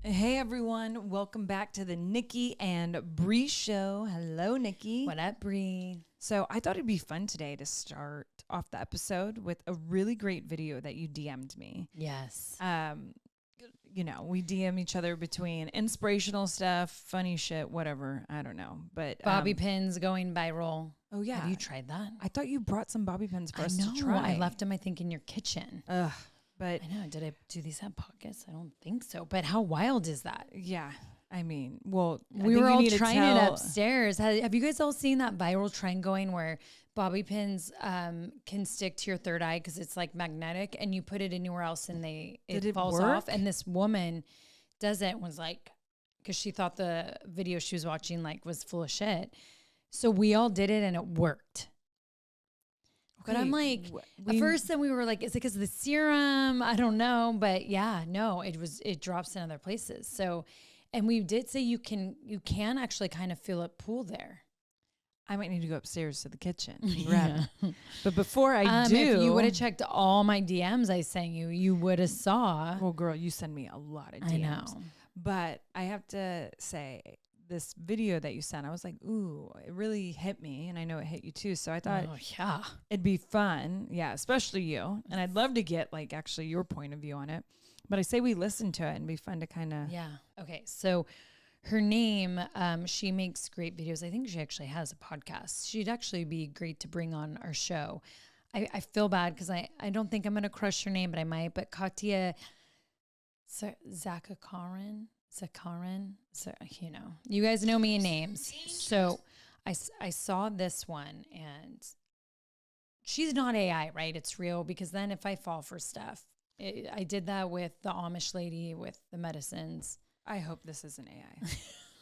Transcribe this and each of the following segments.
Hey everyone, welcome back to the Nikki and Brie show. Hello, Nikki. What up, Brie? So I thought it'd be fun today to start off the episode with a really great video that you DM'd me. Yes. You know, we DM each other between inspirational stuff, funny shit, whatever. I don't know. But Bobby pins going viral. Oh yeah. Have you tried that? I thought you brought some bobby pins for us know. to try. I left them, I think, in your kitchen. But I know. Did I do these have pockets? I don't think so. But how wild is that? yeah. I mean, well, We were all trying it upstairs. Have you guys all seen that viral trend going where bobby pins can stick to your third eye because it's like magnetic, and you put it anywhere else and it falls off? And this woman does it and was like, because she thought the video she was watching like was full of shit. So we all did it and it worked. But I'm like, at first then we were like, is it because of the serum? I don't know. But yeah, no, it drops in other places. So, and we did say you can actually kind of feel it pool there. I might need to go upstairs to the kitchen and grab it. But before I do, if you would have checked all my DMs I sent you, you would have saw. Well, girl, you send me a lot of DMs. I know. But I have to say, this video that you sent, I was like, ooh, it really hit me. And I know it hit you too. So I thought it'd be fun. Yeah, especially you. And I'd love to get like actually your point of view on it. But I say we listen to it and be fun to kind of. Yeah. Okay. So her name, she makes great videos. I think she actually has a podcast. She'd actually be great to bring on our show. I feel bad because I don't think I'm going to crush her name, but I might. But Katya Zakarin. So, you know, you guys know me in names. So I saw this one and she's not AI, right? It's real, because then if I fall for stuff, I did that with the Amish lady with the medicines. I hope this isn't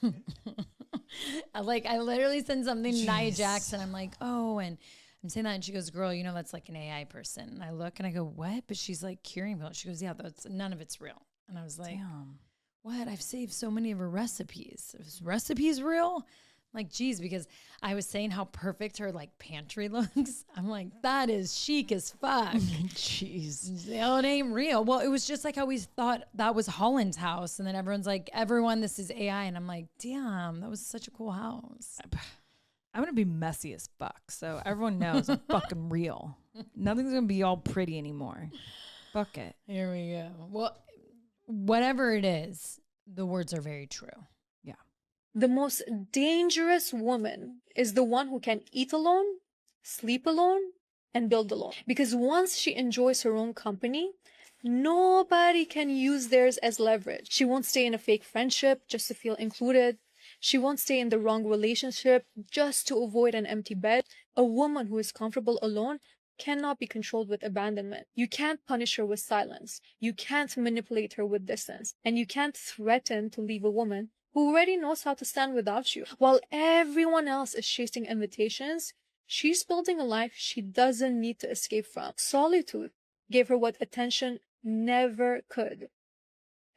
AI. I literally sent something to Nia Jackson. I'm like, oh, and I'm saying that. And she goes, girl, you know, that's like an AI person. And I look and I go, what? But she's like curing people. She goes, yeah, none of it's real. And I was like, damn. What? I've saved so many of her recipes. Is recipes real? Like, geez, because I was saying how perfect her like pantry looks. I'm like, that is chic as fuck. Jeez. Oh, it ain't real. Well, it was just like I always thought that was Holland's house. And then everyone's like, this is AI. And I'm like, damn, that was such a cool house. I'm going to be messy as fuck. So everyone knows I'm fucking real. Nothing's going to be all pretty anymore. Fuck it. Here we go. Well, whatever it is, the words are very true. Yeah. The most dangerous woman is the one who can eat alone, sleep alone, and build alone. Because once she enjoys her own company, nobody can use theirs as leverage. She won't stay in a fake friendship just to feel included. She won't stay in the wrong relationship just to avoid an empty bed. A woman who is comfortable alone cannot be controlled with abandonment. You can't punish her with silence. You can't manipulate her with distance. And you can't threaten to leave a woman who already knows how to stand without you. While everyone else is chasing invitations, she's building a life she doesn't need to escape from. Solitude gave her what attention never could.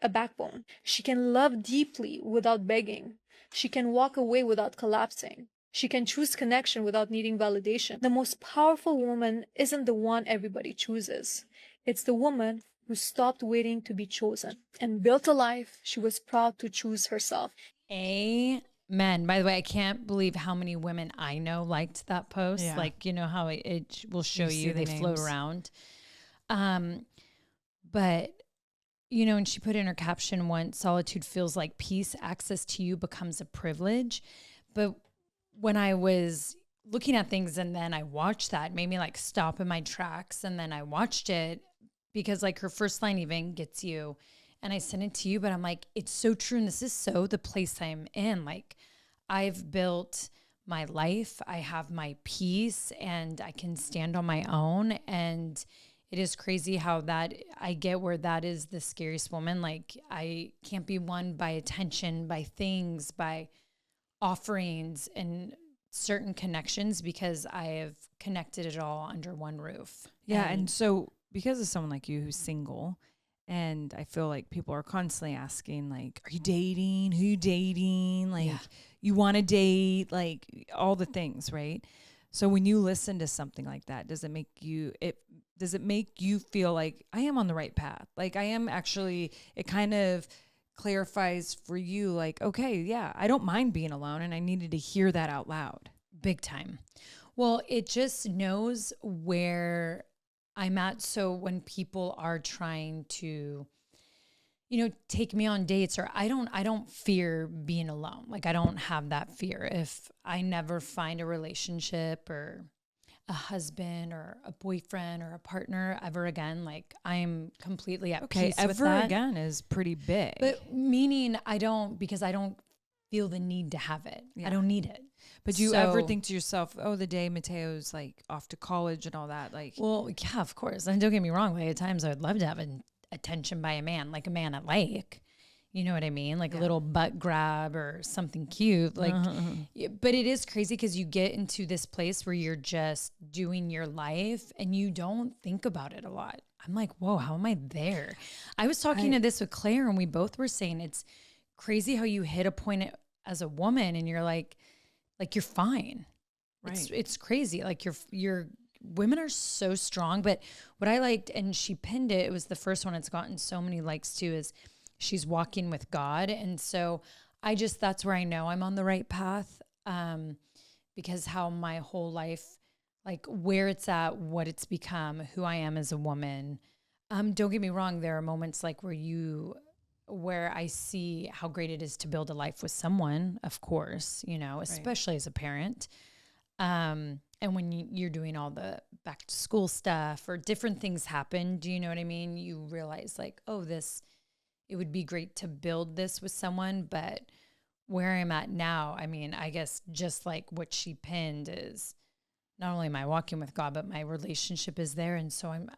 A backbone. She can love deeply without begging. She can walk away without collapsing. She can choose connection without needing validation. The most powerful woman isn't the one everybody chooses. It's the woman who stopped waiting to be chosen and built a life she was proud to choose herself. Amen. By the way, I can't believe how many women I know liked that post. Yeah. Like, you know how it will show you they float around. But, you know, and she put in her caption once, solitude feels like peace. Access to you becomes a privilege. But when I was looking at things and then I watched that, it made me like stop in my tracks. And then I watched it because like her first line even gets you, and I sent it to you, but I'm like, it's so true. And this is so the place I'm in. Like, I've built my life. I have my peace and I can stand on my own. And it is crazy how that I get where that is the scariest woman. Like, I can't be won by attention, by things, by offerings and certain connections, because I have connected it all under one roof. Yeah. And so because of someone like you who's single, and I feel like people are constantly asking, like, are you dating? Who you dating? Like, you want to date? Like, all the things, right? So when you listen to something like that, does it make you feel like I am on the right path? Like, I am actually, it kind of clarifies for you, like, okay, yeah, I don't mind being alone. And I needed to hear that out loud. Big time. Well, it just knows where I'm at. So when people are trying to, take me on dates, or I don't fear being alone. Like, I don't have that fear. If I never find a relationship or a husband or a boyfriend or a partner ever again, like, I'm completely at peace with that. Ever again is pretty big. But meaning because I don't feel the need to have it. Yeah. I don't need it. But do you ever think to yourself, oh, the day Matteo's like off to college and all that? Like, well, yeah, of course. And don't get me wrong. Like, at times I would love to have attention by a man, like a man at like, you know what I mean? Like a little butt grab or something cute. Like, but it is crazy because you get into this place where you're just doing your life and you don't think about it a lot. I'm like, whoa, how am I there? I was talking to this with Claire, and we both were saying it's crazy how you hit a point as a woman and you're like you're fine. Right. It's crazy. Like you're women are so strong. But what I liked, and she pinned it was the first one it's gotten so many likes too, is she's walking with God. And so that's where I know I'm on the right path. Because how my whole life, like where it's at, what it's become, who I am as a woman. Don't get me wrong. There are moments like where I see how great it is to build a life with someone, of course, especially as a parent. And when you're doing all the back to school stuff or different things happen, do you know what I mean? You realize like, oh, it would be great to build this with someone. But where I'm at now, I mean, I guess just like what she pinned is not only am I walking with God, but my relationship is there. And so I'm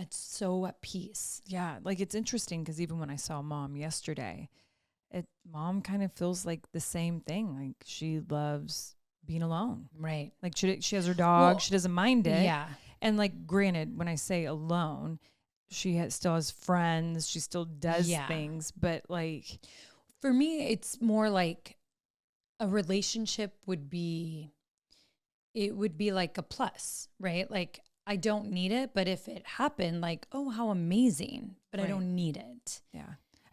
so at peace. Yeah. Like, it's interesting because even when I saw Mom yesterday, Mom kind of feels like the same thing. Like, she loves being alone. Right. Like, she has her dog. Well, she doesn't mind it. Yeah. And like, granted, when I say alone, she still has friends. She still does things. But like, for me, it's more like a relationship would be like a plus, right? Like, I don't need it, but if it happened, like, oh, how amazing, but I don't need it. Yeah.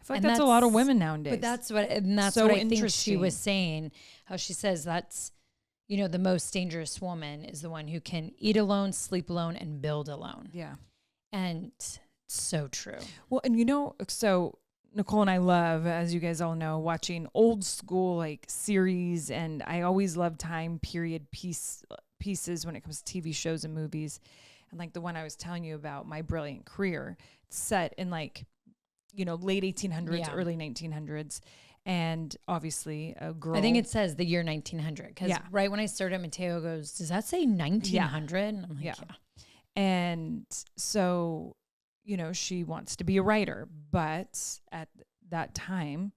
I feel like that's a lot of women nowadays. But that's what I think she was saying, how she says that's, the most dangerous woman is the one who can eat alone, sleep alone, and build alone. Yeah. And so true. Well, and so Nicole and I love, as you guys all know, watching old school like series, and I always love time period pieces when it comes to TV shows and movies. And like the one I was telling you about, My Brilliant Career, it's set in like, late 1800s, early 1900s. And obviously a girl. I think it says the year 1900. Because right when I started, Matteo goes, does that say 1900? And I'm like, yeah. And so, she wants to be a writer. But at that time,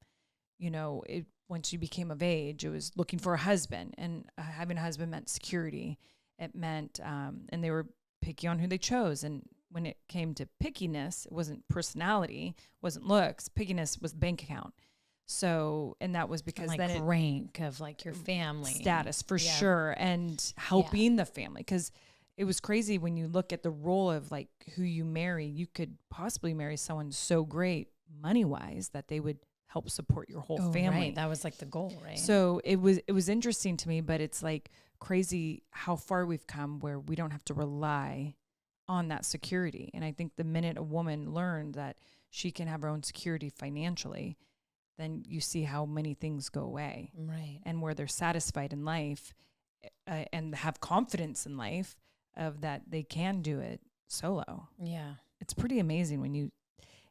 when she became of age, it was looking for a husband. And having a husband meant security. It meant, and they were picky on who they chose. And when it came to pickiness, it wasn't personality, wasn't looks. Pickiness was bank account. So, and that was because like then rank of like your family status for sure. And helping the family. Because it was crazy when you look at the role of like who you marry, you could possibly marry someone so great money-wise that they would help support your whole family. Right. That was like the goal, right? So it was interesting to me, but it's like crazy how far we've come where we don't have to rely on that security. And I think the minute a woman learned that she can have her own security financially, then you see how many things go away. Right. And where they're satisfied in life and have confidence in life of that they can do it solo. Yeah. It's pretty amazing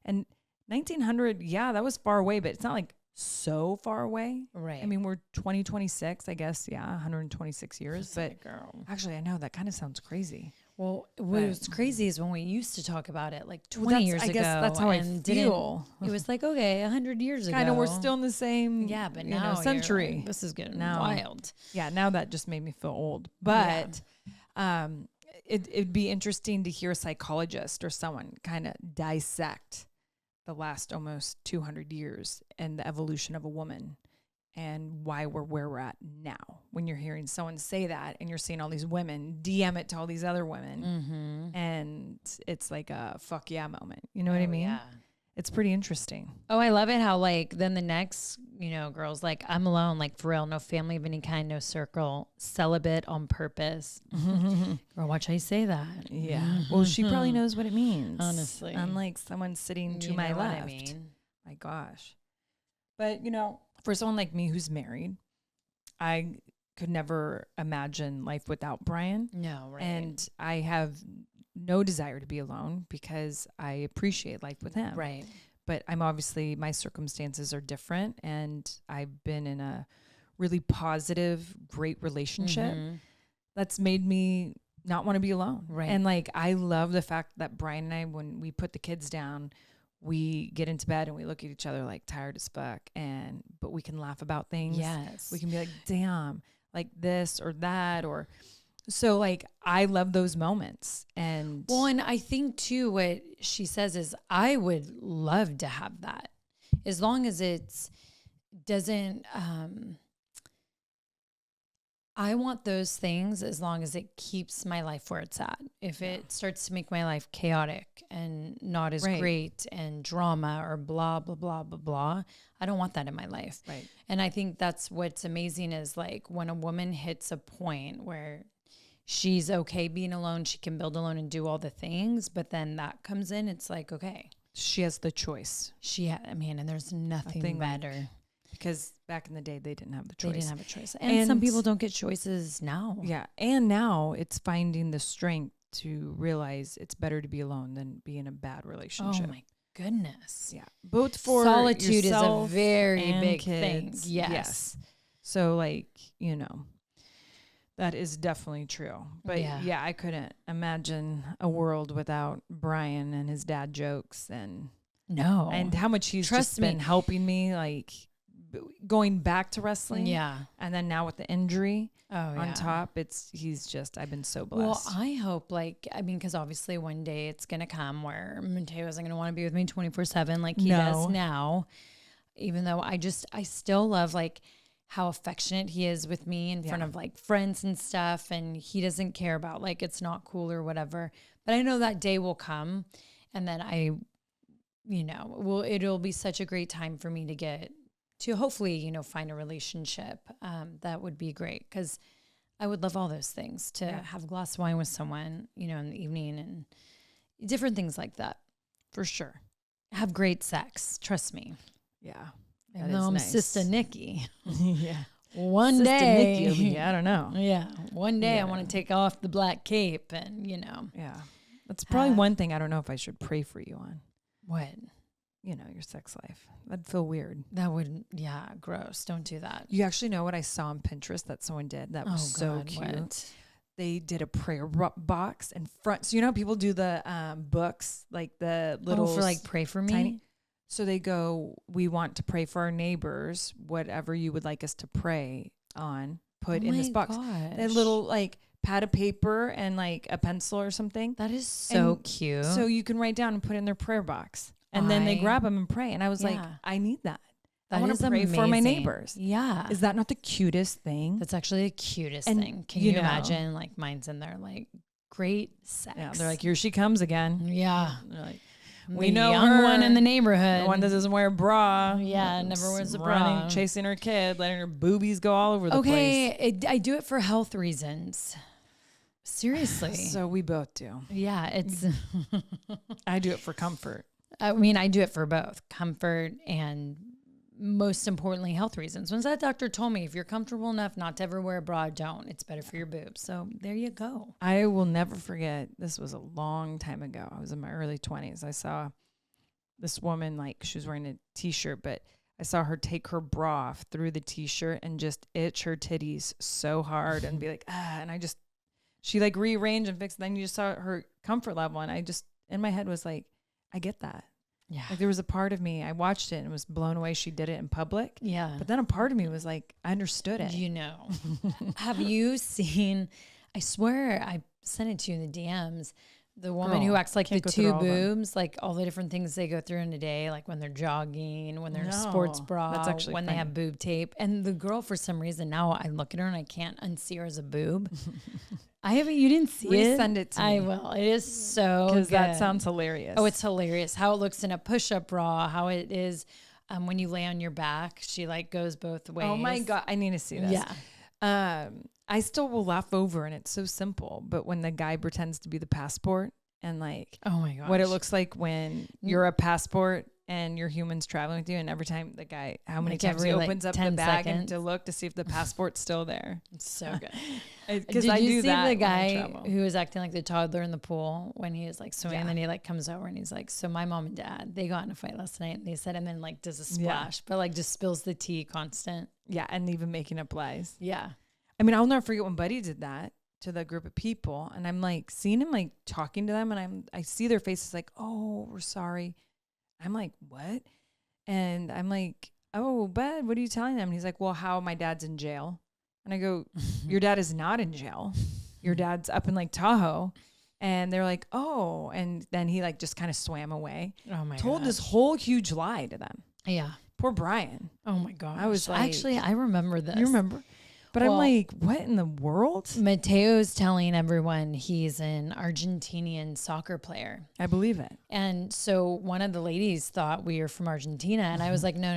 and 1900, that was far away, but it's not like so far away. Right. I mean, we're 2026, I guess. Yeah. 126 years. But girl, actually, I know that kind of sounds crazy. Well, what was crazy is when we used to talk about it like 20 years ago. I guess that's how I feel. It was like, okay, 100 years ago. Kind of, we're still in the same but now century. Like, this is getting wild. Yeah, now that just made me feel old. But it'd be interesting to hear a psychologist or someone kind of dissect the last almost 200 years and the evolution of a woman and why we're where we're at now. When you're hearing someone say that and you're seeing all these women DM it to all these other women, and it's like a fuck yeah moment. You know what I mean? Yeah. It's pretty interesting. Oh, I love it how like then the next, girl's like, I'm alone, like for real, no family of any kind, no circle, celibate on purpose. Girl, watch how you say that. Yeah. Well, she probably knows what it means. Honestly. Unlike someone sitting to my know what left. I mean? My gosh. But, for someone like me who's married, I could never imagine life without Brian. No, right. And I have no desire to be alone because I appreciate life with him. Right. But my circumstances are different, and I've been in a really positive, great relationship that's made me not want to be alone. Right. And like, I love the fact that Brian and I, when we put the kids down, we get into bed and we look at each other like tired as fuck, but we can laugh about things. Yes. We can be like, damn, like this or that, or so like, I love those moments. And I think too, what she says is I would love to have that as long as doesn't, I want those things as long as it keeps my life where it's at. If it starts to make my life chaotic and not as great and drama or blah, blah, blah, blah, blah, I don't want that in my life. Right. And I think that's what's amazing is like when a woman hits a point where she's okay being alone, she can build alone and do all the things, but then that comes in, it's like, okay. She has the choice. And there's nothing better. Because back in the day, they didn't have the choice. They didn't have a choice. And some people don't get choices now. Yeah. And now it's finding the strength to realize it's better to be alone than be in a bad relationship. Oh my goodness. Yeah. Both for solitude is a yourself very and big kids. thing. Yes. So like, that is definitely true. But yeah, I couldn't imagine a world without Brian and his dad jokes and how much he's just been helping me, like going back to wrestling. Yeah. And then now with the injury on top, I've been so blessed. Well, I hope because obviously one day it's going to come where Matteo isn't going to want to be with me 24/7 like he does now, even though I still love like how affectionate he is with me in front of like friends and stuff. And he doesn't care about like, it's not cool or whatever, but I know that day will come. And then it'll be such a great time for me to get to hopefully, find a relationship. That would be great. 'Cause I would love all those things to have a glass of wine with someone, in the evening and different things like that. For sure. Have great sex. Trust me. Yeah. Even though I'm Sister Nikki. Yeah. One Sister day. Nikki, I don't know. Yeah. One day I want to take off the black cape and, Yeah. That's probably one thing I don't know if I should pray for you on. What? Your sex life. That'd feel weird. That would, gross. Don't do that. You actually know what I saw on Pinterest that someone did? That was so cute. What? They did a prayer box in front. So, people do the books, like the little. For like pray for me? Tiny. So they go, we want to pray for our neighbors, whatever you would like us to pray on, put in this box. A little like pad of paper and like a pencil or something. That is so cute. So you can write down and put in their prayer box. And then they grab them and pray. And I was like, I need that. I want to pray for my neighbors. Yeah. Is that not the cutest thing? That's actually the cutest thing. Can you imagine? Like mine's in there, like great sex. Yeah, they're like, here she comes again. Yeah. They're like, we know young one in the neighborhood. The one that doesn't wear a bra. Yeah, never wears a bra. Chasing her kid, letting her boobies go all over the place. Okay, I do it for health reasons. Seriously. So we both do. Yeah, it's. I do it for comfort. I mean, I do it for both comfort and most importantly, health reasons. Once that doctor told me, if you're comfortable enough not to ever wear a bra, don't. It's better for your boobs. So there you go. I will never forget. This was a long time ago. I was in my early 20s. I saw this woman, like she was wearing a t-shirt, but I saw her take her bra off through the t-shirt and just itch her titties so hard and be like, and she like rearranged and fixed it. Then you just saw her comfort level. And I just, in my head was like, I get that. Yeah. Like there was a part of me, I watched it and was blown away. She did it in public. Yeah. But then a part of me was like, I understood it. Have you seen, I swear I sent it to you in the DMs, The woman who acts like the two boobs, like all the different things they go through in a day, like when they're jogging, when they're in a sports bra, that's actually when they have boob tape. And the girl, for some reason, now I look at her and I can't unsee her as a boob. You didn't see it? Resend it to me. I will. It is so good. Because that sounds hilarious. Oh, it's hilarious. How it looks in a push-up bra, how it is when you lay on your back. She like goes both ways. Oh my God. I need to see this. Yeah. I still will laugh over, and it's so simple. But when the guy pretends to be the passport and like, oh my gosh, what it looks like when you're a passport and your human's traveling with you, and every time the guy, how many times he opens up the bag and to look to see if the passport's still there. It's so good. Because I do that. The guy who was acting like the toddler in the pool when he was like swimming, and then he like comes over and he's like, so my mom and dad, they got in a fight last night, and they said, and then like does a splash, but like just spills the tea constant. Yeah, and even making up lies. Yeah. I mean, I'll never forget when Buddy did that to the group of people, and I'm like seeing him like talking to them, and I see their faces like, oh, we're sorry. I'm like, what? And I'm like, oh, Bud, what are you telling them? And he's like, well, how my dad's in jail. And I go, your dad is not in jail. Your dad's up in Lake Tahoe. And they're like, oh. And then he like just kind of swam away. Oh my god. Told this whole huge lie to them. Yeah. Poor Brian. Oh my god. I was like, actually, I remember this. You remember? But I'm like, what in the world? Matteo's telling everyone he's an Argentinian soccer player. I believe it. And so one of the ladies thought we were from Argentina. And I was like, no.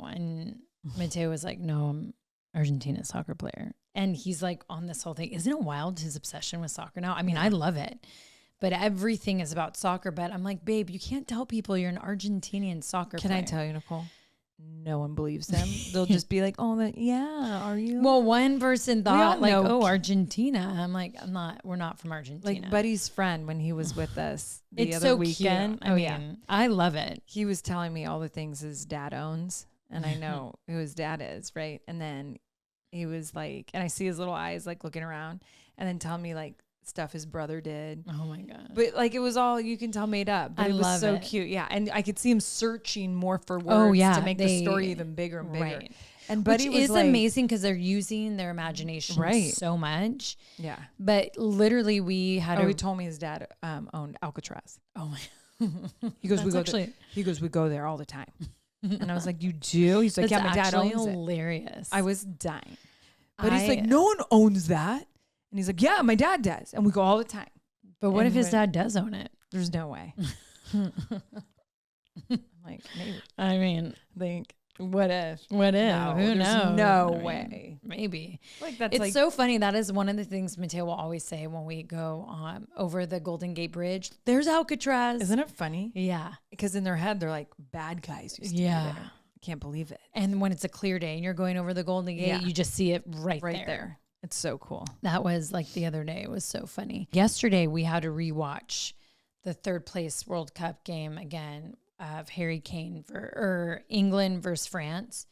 And Matteo was like, no, I'm Argentina soccer player. And he's like on this whole thing. Isn't it wild, his obsession with soccer now? I mean, I love it. But everything is about soccer. But I'm like, babe, you can't tell people you're an Argentinian soccer player. Can I tell you, Nicole? No one believes them. They'll just be like, oh, are you? Well, one person thought like, oh, Argentina. I'm like, we're not from Argentina. Like Buddy's friend when he was with us the other so weekend. Cute. I mean, I love it. He was telling me all the things his dad owns, and I know who his dad is, right? And then he was like, and I see his little eyes like looking around, and then telling me like stuff his brother did. Oh my god. But like it was all, you can tell, made up. But it was so cute. Yeah. And I could see him searching more for words to make the story even bigger and bigger. Right. And Buddy was like, amazing because they're using their imagination so much. Yeah. But literally we had he told me his dad owned Alcatraz. Oh my. He goes, we go there all the time. And I was like, you do? He's like, yeah, my dad owns hilarious. I was dying. But he's like, no one owns that. And he's like, yeah, my dad does. And we go all the time. But what if his dad does own it? There's no way. Like, maybe. I mean, think, what if? What if? No, who knows? No way. Maybe. Like that's it's so funny. That is one of the things Matteo will always say when we go over the Golden Gate Bridge. There's Alcatraz. Isn't it funny? Yeah. Because in their head, they're like, bad guys used to be there. I can't believe it. And when it's a clear day and you're going over the Golden Gate, you just see it right there. It's so cool. That was like the other day. It was so funny. Yesterday, we had to rewatch the third place World Cup game again of Harry Kane for England versus France.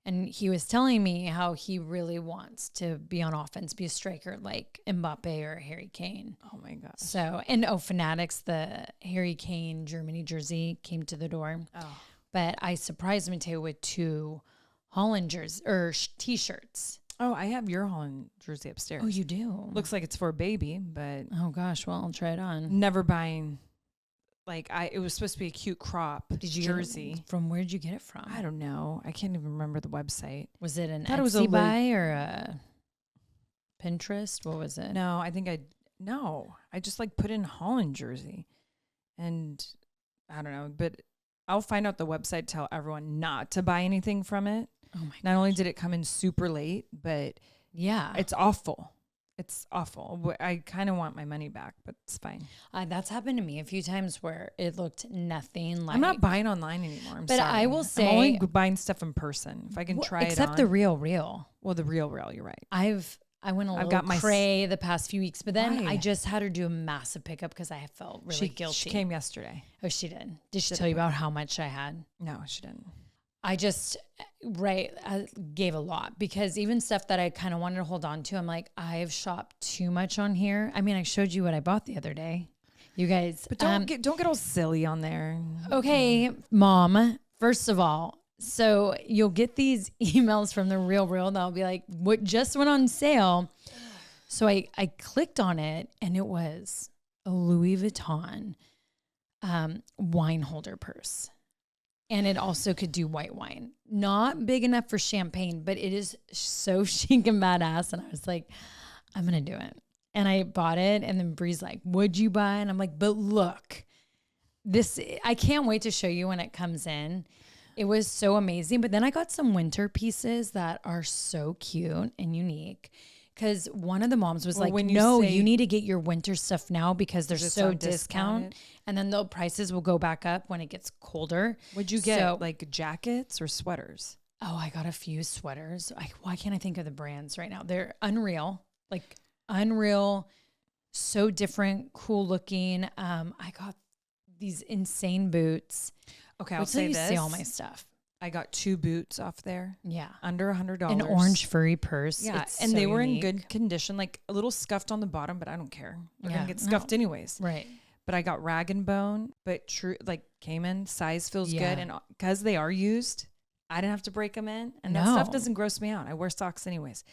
And he was telling me how he really wants to be on offense, be a striker like Mbappe or Harry Kane. Oh my gosh. So, Fanatics, the Harry Kane Germany jersey came to the door. Oh. But I surprised Matteo with 2 Holland jerseys or t-shirts. Oh, I have your Holland jersey upstairs. Oh, you do? Looks like it's for a baby, but oh gosh, well, I'll try it on. Never buying. Like it was supposed to be a cute crop jersey. From where did you get it from? I don't know. I can't even remember the website. Was it an Etsy buy or a Pinterest? What was it? No, I think I just like put in Holland jersey, and I don't know, but I'll find out the website, tell everyone not to buy anything from it. Oh my! Not only did it come in super late, but it's awful. It's awful. I kind of want my money back, but it's fine. That's happened to me a few times where it looked nothing like. I'm not buying online anymore. But sorry. I will say, I'm only buying stuff in person if I can try it on. Except the real. Well, the real. You're right. I went a little cray the past few weeks, but then I just had her do a massive pickup because I felt really guilty. She came yesterday. Oh, she did. Did she tell you about how much I had? No, she didn't. I gave a lot because even stuff that I kind of wanted to hold on to, I'm like, I've shopped too much on here. I mean, I showed you what I bought the other day. You guys. But don't get all silly on there. Okay, Mom. First of all, so you'll get these emails from the Real. They'll be like, what just went on sale? So I clicked on it and it was a Louis Vuitton wine holder purse. And it also could do white wine. Not big enough for champagne, but it is so chic and badass. And I was like, I'm going to do it. And I bought it. And then Brie's like, what'd you buy? And I'm like, but look, this, I can't wait to show you when it comes in. It was so amazing. But then I got some winter pieces that are so cute and unique. Because one of the moms was like, no, you need to get your winter stuff now because they're so discounted. And then the prices will go back up when it gets colder. Would you get like jackets or sweaters? Oh, I got a few sweaters. Why can't I think of the brands right now? They're unreal, like unreal, so different, cool looking. I got these insane boots. Okay, I'll say this. See all my stuff. I got 2 boots off there. Yeah. Under $100. An orange furry purse. Yeah. And they were in good condition, like a little scuffed on the bottom, but I don't care. They're going to get scuffed anyways. Right. But I got rag and bone, but true, like came in, size feels good. And because they are used, I didn't have to break them in. And that stuff doesn't gross me out. I wear socks anyways.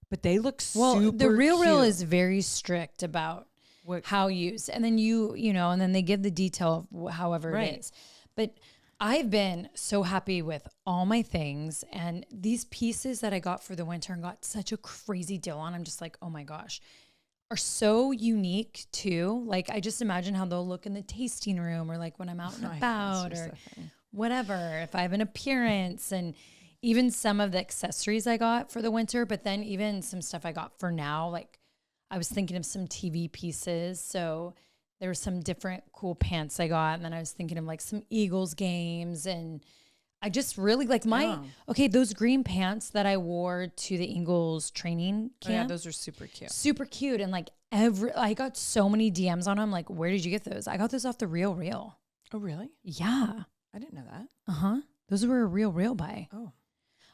But they look super the Real cute. Real is very strict about how used. And then and then they give the detail of however it is. But I've been so happy with all my things, and these pieces that I got for the winter and got such a crazy deal on, I'm just like, oh my gosh, are so unique too. Like I just imagine how they'll look in the tasting room or like when I'm out and about or whatever, if I have an appearance, and even some of the accessories I got for the winter, but then even some stuff I got for now. Like I was thinking of some TV pieces. So there were some different cool pants I got. And then I was thinking of like some Eagles games. And I just really like those green pants that I wore to the Eagles training camp. Yeah, those are super cute. Super cute. And like I got so many DMs on them. Like, where did you get those? I got those off the Real Real. Oh, really? Yeah. I didn't know that. Uh-huh. Those were a Real Real buy. Oh.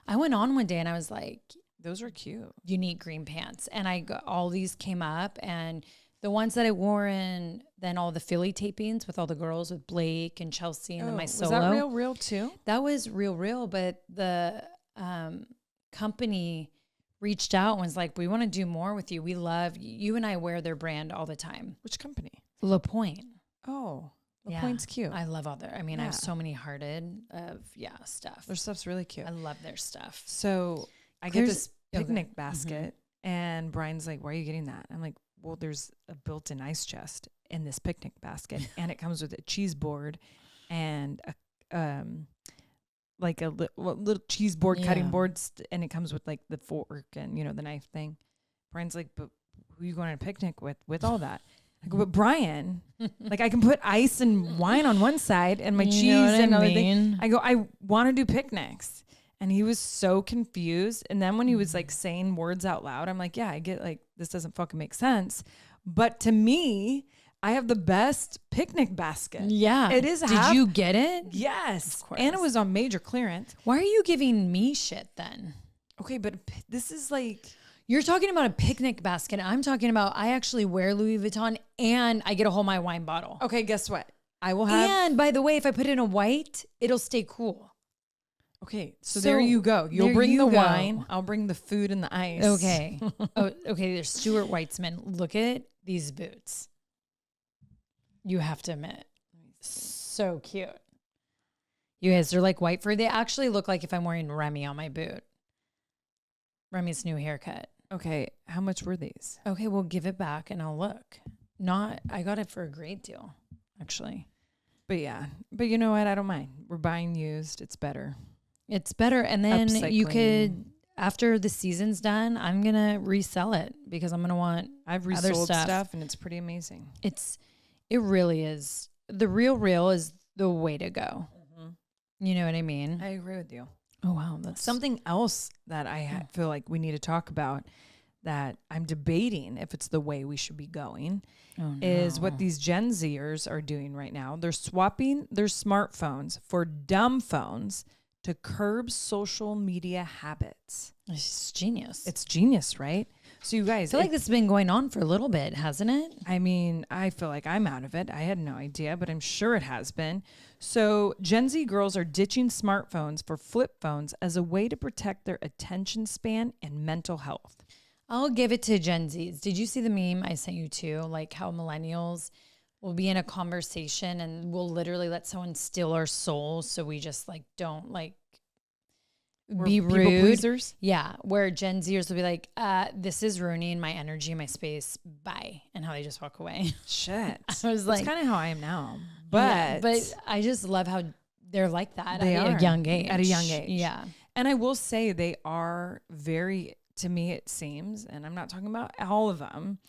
I went on one day and I was like, those are cute. Unique green pants. And I got all these came up, and the ones that I wore in then all the Philly tapings with all the girls with Blake and Chelsea and then my solo. Was that Real Real too? That was Real Real, but the company reached out and was like, we want to do more with you. We love you, and I wear their brand all the time. Which company? La Pointe. Oh, La Pointe's cute. I love all their, I have so many hearted stuff. Their stuff's really cute. I love their stuff. So I get this picnic basket, and Brian's like, why are you getting that? I'm like, well, there's a built-in ice chest in this picnic basket, and it comes with a cheese board and a little cheese board cutting boards, and it comes with like the fork and the knife thing. Brian's like, but who are you going on a picnic with all that? I go, but Brian, like I can put ice and wine on one side and my cheese and another thing. I go, I want to do picnics. And he was so confused. And then when he was like saying words out loud, I'm like, yeah, I get like, this doesn't fucking make sense. But to me, I have the best picnic basket. Yeah. It is. Did you get it? Yes. Of course. And it was on major clearance. Why are you giving me shit then? Okay, but this is like... You're talking about a picnic basket. I'm talking about I actually wear Louis Vuitton and I get to hold my wine bottle. Okay, guess what? I will have... And by the way, if I put it in a white, it'll stay cool. Okay, so there you go. You'll bring the wine. I'll bring the food and the ice. Okay. Okay. There's Stuart Weitzman. Look at these boots. You have to admit, so cute. You guys, they're like white fur. They actually look like if I'm wearing Remy on my boot. Remy's new haircut. Okay, how much were these? Okay, we'll give it back and I'll look. I got it for a great deal, actually. But yeah, but you know what? I don't mind. We're buying used. It's better. It's better. And then you could, after the season's done, I'm going to resell it because I'm going to want I've resold stuff and it's pretty amazing. It really is. The Real Real is the way to go. Mm-hmm. You know what I mean? I agree with you. Oh, wow. That's something else that I feel like we need to talk about that I'm debating if it's the way we should be going is what these Gen Zers are doing right now. They're swapping their smartphones for dumb phones to curb social media habits. It's genius. It's genius, right? So you guys... I feel like this has been going on for a little bit, hasn't it? I mean, I feel like I'm out of it. I had no idea, but I'm sure it has been. So Gen Z girls are ditching smartphones for flip phones as a way to protect their attention span and mental health. I'll give it to Gen Zs. Did you see the meme I sent you too? Like how millennials will be in a conversation and we'll literally let someone steal our soul. So we just like don't like be rude. People pleasers? Yeah. Where Gen Zers will be like, this is ruining my energy, my space. Bye. And how they just walk away. Shit. I was like, that's kind of how I am now. But I just love how they're like that they at are. a young age. At a young age. Yeah. And I will say they are very, to me it seems, and I'm not talking about all of them,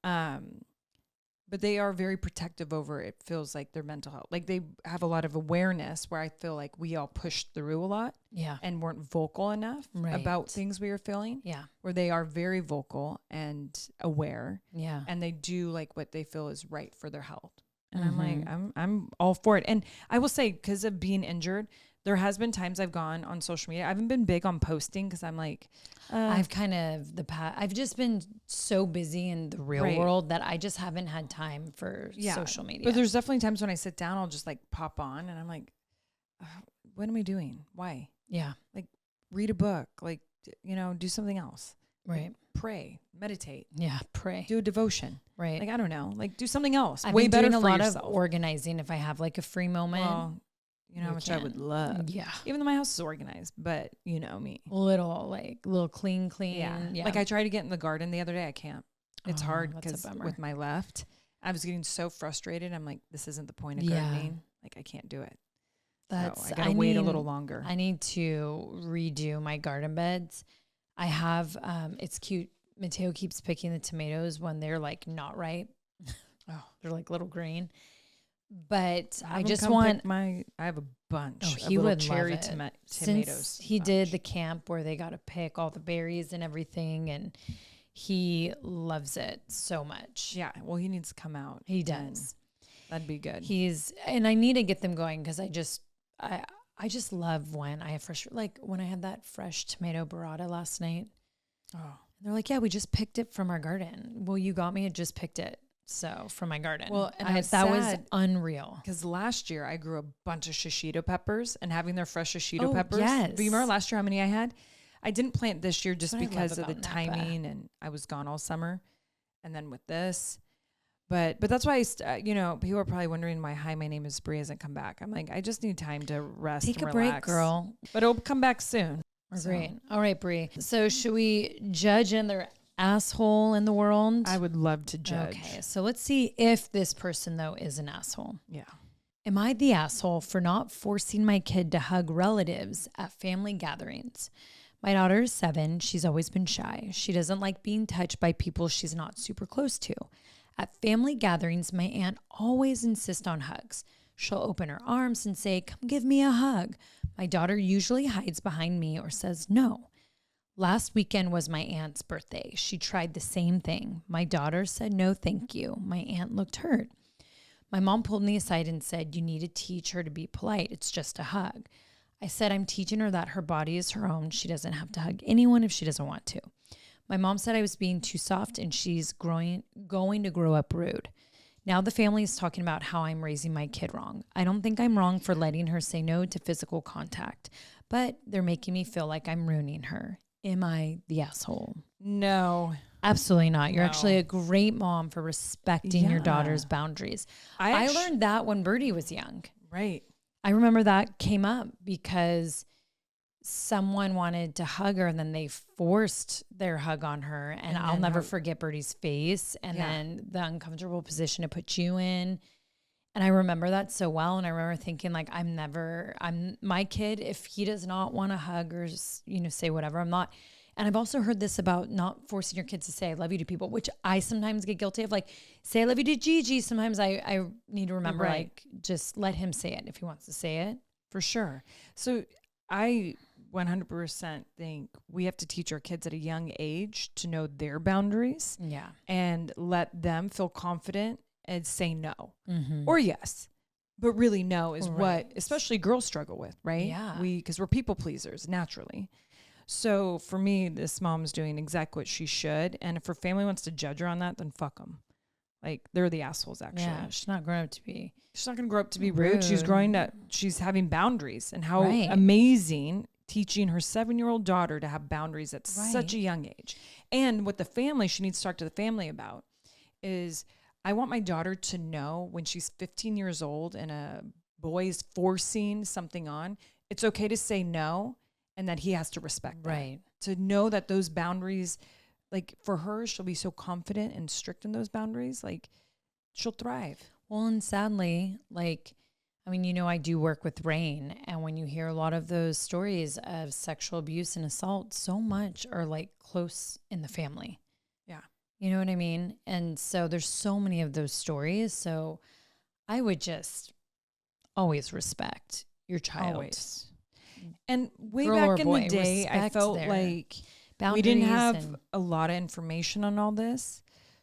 but they are very protective over, it feels like, their mental health. Like they have a lot of awareness where I feel like we all pushed through a lot and weren't vocal enough about things we were feeling. Yeah. Where they are very vocal and aware. Yeah. And they do like what they feel is right for their health. And I'm like, I'm all for it. And I will say, because of being injured, there has been times I've gone on social media. I haven't been big on posting because I'm like, I've kind of I've just been so busy in the real world that I just haven't had time for social media. But there's definitely times when I sit down, I'll just like pop on and I'm like, what am I doing? Why? Yeah. Like read a book, like, do something else. Right. Like, pray, meditate. Yeah. Pray. Do a devotion. Right. Like, I don't know, like do something else. I've Way been better doing for a lot yourself. of organizing if I have like a free moment. Well, you know how much I would love. Yeah. Even though my house is organized, but you know me. Little clean. Yeah. Like I tried to get in the garden the other day. I can't. It's hard because with my left, I was getting so frustrated. I'm like, this isn't the point of gardening. Like I can't do it. So I gotta wait a little longer. I need to redo my garden beds. I have, it's cute. Matteo keeps picking the tomatoes when they're like not ripe. They're like little green. But I just want I have a bunch of he little would cherry love it. tomatoes. Since he did the camp where they got to pick all the berries and everything, and he loves it so much. Yeah, well, he needs to come out. He does. That'd be good. And I need to get them going because I just love when I have fresh, like when I had that fresh tomato burrata last night. Oh, they're like, yeah, we just picked it from our garden. Well, you got me, I just picked it. So from my garden. Well, and that was unreal. Because last year I grew a bunch of shishito peppers, and having their fresh shishito peppers. Yes. Do you remember last year how many I had? I didn't plant this year just because of the timing, and I was gone all summer. And then with this, but that's why people are probably wondering why Hi, My Name is Brie hasn't come back. I'm like, I just need time to rest. Take and a relax. break, girl. But it'll come back soon. Great. All right, Brie. So should we judge in their asshole in the world? I would love to judge. Okay, so let's see if this person though is an asshole. Yeah. Am I the asshole for not forcing my kid to hug relatives at family gatherings? My daughter is 7. She's always been shy. She doesn't like being touched by people she's not super close to. At family gatherings, my aunt always insists on hugs. She'll open her arms and say, "Come give me a hug." My daughter usually hides behind me or says no. Last weekend was my aunt's birthday. She tried the same thing. My daughter said no, thank you. My aunt looked hurt. My mom pulled me aside and said, "You need to teach her to be polite. It's just a hug." I said, "I'm teaching her that her body is her own. She doesn't have to hug anyone if she doesn't want to." My mom said I was being too soft and she's going to grow up rude. Now the family is talking about how I'm raising my kid wrong. I don't think I'm wrong for letting her say no to physical contact, but they're making me feel like I'm ruining her. Am I the asshole? No. Absolutely not. You're actually a great mom for respecting your daughter's boundaries. I learned that when Birdie was young. Right. I remember that came up because someone wanted to hug her and then they forced their hug on her. And I'll never forget Birdie's face and then the uncomfortable position to put you in. And I remember that so well. And I remember thinking like, I'm my kid, if he does not want to hug or, say whatever, I'm not. And I've also heard this about not forcing your kids to say I love you to people, which I sometimes get guilty of. Like, say I love you to Gigi. Sometimes I need to remember, like, just let him say it if he wants to say it. For sure. So I 100% think we have to teach our kids at a young age to know their boundaries. Yeah. And let them feel confident and say no or yes. But really no is what especially girls struggle with, right? Yeah. Because we're people pleasers naturally. So for me, this mom's doing exactly what she should. And if her family wants to judge her on that, then fuck them. Like, they're the assholes, actually. Yeah, she's not grown up to be. She's not going to grow up to be rude. She's having boundaries. And how amazing teaching her 7-year-old daughter to have boundaries at such a young age. And what the family, she needs to talk to the family about is, I want my daughter to know when she's 15 years old and a boy is forcing something on, it's okay to say no, and that he has to respect that. Right. To know that those boundaries, like for her, she'll be so confident and strict in those boundaries, like she'll thrive. Well, and sadly, like, I mean, I do work with Rain, and when you hear a lot of those stories of sexual abuse and assault, so much are like close in the family. Yeah. You know what I mean? And so there's so many of those stories. So I would just always respect your child. Always. And way Girl or back in boy, the day, I respect felt their like we boundaries didn't have and- a lot of information on all this.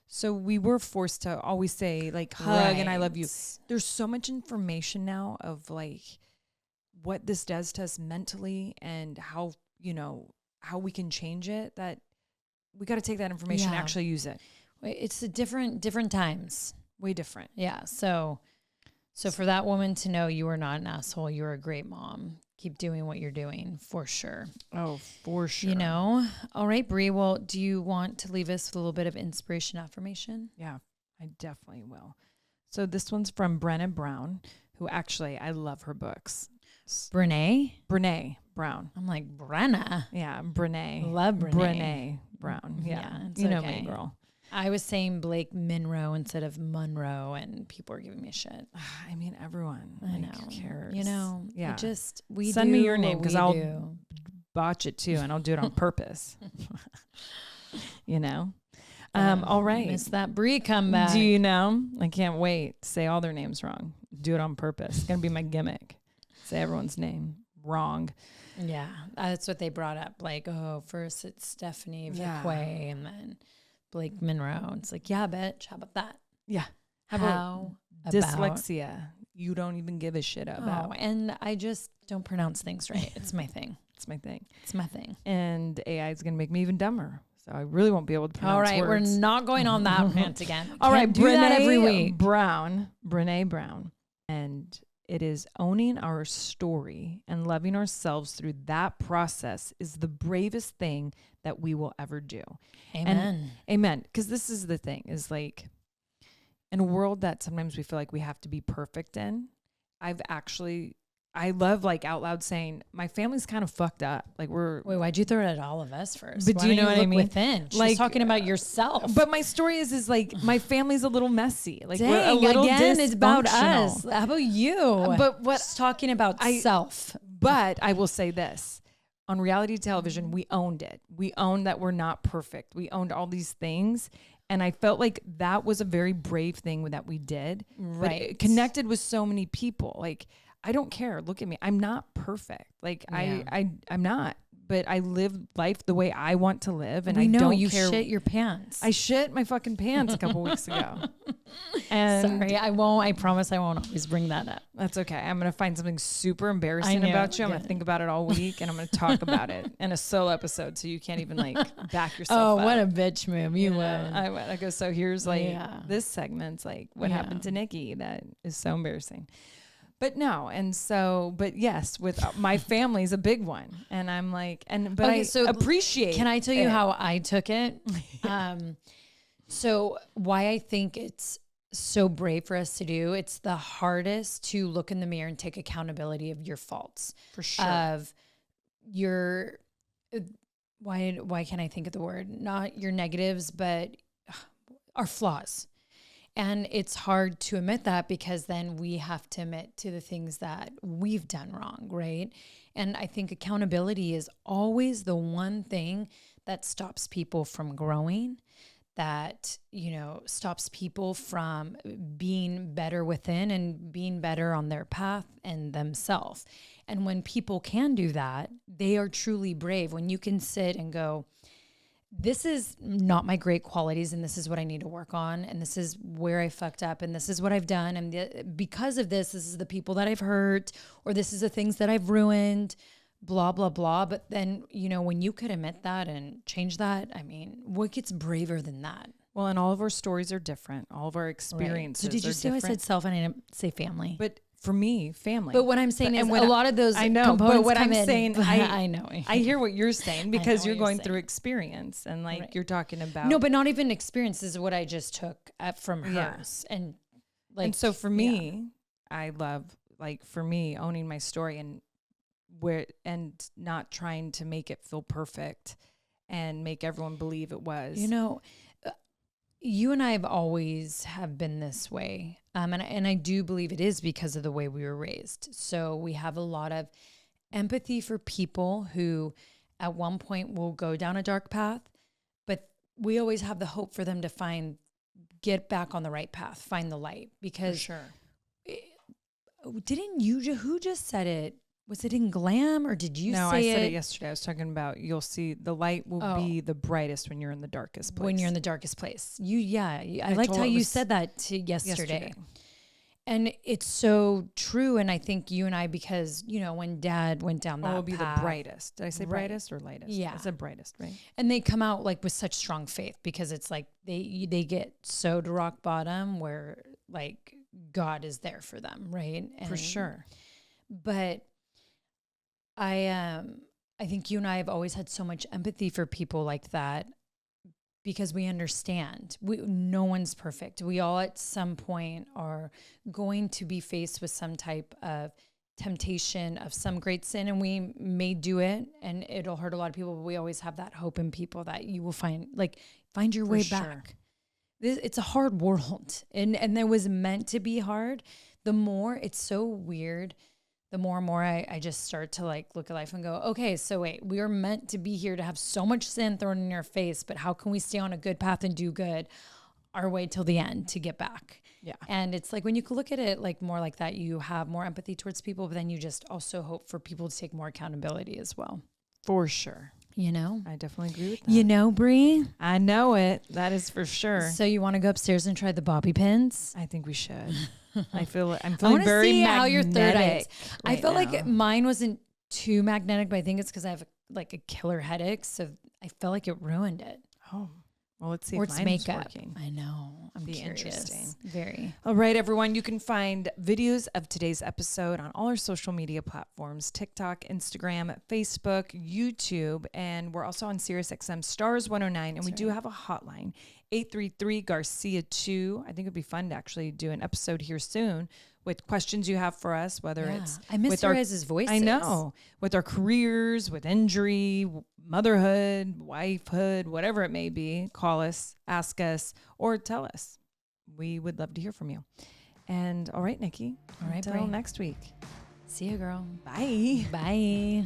So we were forced to always say like hug and I love you. Right. There's so much information now of like what this does to us mentally and how, how we can change it, that we got to take that information and Yeah. actually use it. It's a different times. Way different. Yeah. So for that woman to know you are not an asshole, you're a great mom. Keep doing what you're doing for sure. Oh, for sure. All right, Brie. Well, do you want to leave us with a little bit of inspiration affirmation? Yeah, I definitely will. So this one's from Brené Brown, who actually, I love her books. Brene Brown. I'm like, Brenna. Yeah, Brené. Love Brené. Brené Brown. Yeah, Yeah, it's you know okay. me, girl. I was saying Blake Monroe instead of Monroe, and people are giving me shit. I mean, everyone. I know. Who cares? Yeah. We Send me do your name what because we I'll do. botch it too, and I'll do it on purpose. All right. Miss that Brie comeback. Do you know? I can't wait to say all their names wrong. Do it on purpose. It's gonna be my gimmick. Say everyone's name wrong. Yeah, that's what they brought up. Like, first it's Stephanie Vicquay, and then Blake Monroe. It's like, yeah, bitch. How about that? Yeah. How about dyslexia? You don't even give a shit about. Oh, and I just don't pronounce things right. It's my thing. It's my thing. It's my thing. And AI is gonna make me even dumber. So I really won't be able to pronounce All right, words. we're not going on that rant again. All right, Can't do that every week. Brené Brown. And it is owning our story and loving ourselves through that process is the bravest thing that we will ever do. Amen. Amen. Because this is the thing, is like in a world that sometimes we feel like we have to be perfect in, I love like out loud saying my family's kind of fucked up. Like Wait, why'd you throw it at all of us first? But Why do you don't know what I look mean? Within? She's Like, talking about yourself. But my story is like my family's a little messy. Like we're a Dang, little again, it's about dysfunctional. us. How about you? But what She's talking about self. But I will say this. On reality television, we owned it. We owned that we're not perfect. We owned all these things. And I felt like that was a very brave thing that we did. But Right. it connected with so many people. Like, I don't care. Look at me. I'm not perfect. Like Yeah. I'm not. But I live life the way I want to live. And we I know don't you care. shit your pants. I shit my fucking pants a couple weeks ago. And Sorry, I won't. I promise I won't always bring that up. that's okay. I'm going to find something super embarrassing know, about you. I'm going yeah. to think about it all week and I'm going to talk about it in a solo episode so you can't even like back yourself Oh, up. what a bitch move. You would. I would. I go, so here's like Yeah. this segment's like what Yeah. happened to Nikki. That is so embarrassing. But no. And so, but yes, with my family's a big one. And I'm like, but Okay, I so appreciate Can I tell you it. how I took it? So why I think it's so brave for us to do, it's the hardest to look in the mirror and take accountability of your faults. For sure. Of your, why can't I think of the word? Not your negatives, but our flaws. And it's hard to admit that because then we have to admit to the things that we've done wrong, right? And I think accountability is always the one thing that stops people from growing, that, stops people from being better within and being better on their path and themselves. And when people can do that, they are truly brave. When you can sit and go, this is not my great qualities and this is what I need to work on and this is where I fucked up and this is what I've done and because of this is the people that I've hurt or this is the things that I've ruined, blah, blah, blah. But then, when you could admit that and change that, I mean, what gets braver than that? Well, and all of our stories are different. All of our experiences So did you are see how I different. said self and I didn't say family? But for me, family. But what I'm saying is when a lot of those I know, components but what come I'm in, saying, I know. I hear what you're saying because you're what you're going saying. through experience and like Right. you're talking about. No, but not even experiences is what I just took from hers. And like, and so for me, I love like for me owning my story and not trying to make it feel perfect and make everyone believe it was. You know, you and I have been this way. And I do believe it is because of the way we were raised. So we have a lot of empathy for people who at one point will go down a dark path, but we always have the hope for them to get back on the right path, find the light. Because for sure. Who just said it? Was it in Glam or did you say it? No, I said it yesterday. I was talking about you'll see the light will be the brightest when you're in the darkest place. When you're in the darkest place. I liked how you said that yesterday. And it's so true. And I think you and I, because, when Dad went down that path. It will be the brightest. Did I say brightest or lightest? Yeah. I said brightest, right? And they come out like with such strong faith because it's like they get so to rock bottom where like God is there for them, right? And, for sure. But I think you and I have always had so much empathy for people like that because we understand. No one's perfect. We all at some point are going to be faced with some type of temptation of some great sin, and we may do it and it'll hurt a lot of people, but we always have that hope in people that you will find your way back. It's a hard world and it was meant to be hard. The more, it's so weird. The more and more I just start to look at life and go, okay, so wait, we are meant to be here to have so much sin thrown in our face, but how can we stay on a good path and do good our way till the end to get back? Yeah. And it's like when you look at it more like that, you have more empathy towards people, but then you just also hope for people to take more accountability as well. For sure. I definitely agree with that. Brie? I know it. That is for sure. So you want to go upstairs and try the bobby pins? I think we should. I'm feeling very magnetic. How your third eye. I felt now. like mine wasn't too magnetic, but I think it's because I have a killer headache, so I felt like it ruined it. Oh, well, let's see or if it's mine's makeup. working. I know. I'm curious. Interesting. Very. All right, everyone. You can find videos of today's episode on all our social media platforms: TikTok, Instagram, Facebook, YouTube, and we're also on SiriusXM Stars 109. And we do have a hotline, 833-GARCIA-2. I think it'd be fun to actually do an episode here soon with questions you have for us, whether it's I miss your guys' voices. I know. With our careers, with injury, motherhood, wifehood, whatever it may be, call us, ask us, or tell us. We would love to hear from you. And all right, Nikki. All right, until Brie. next week. See you, girl. Bye. Bye.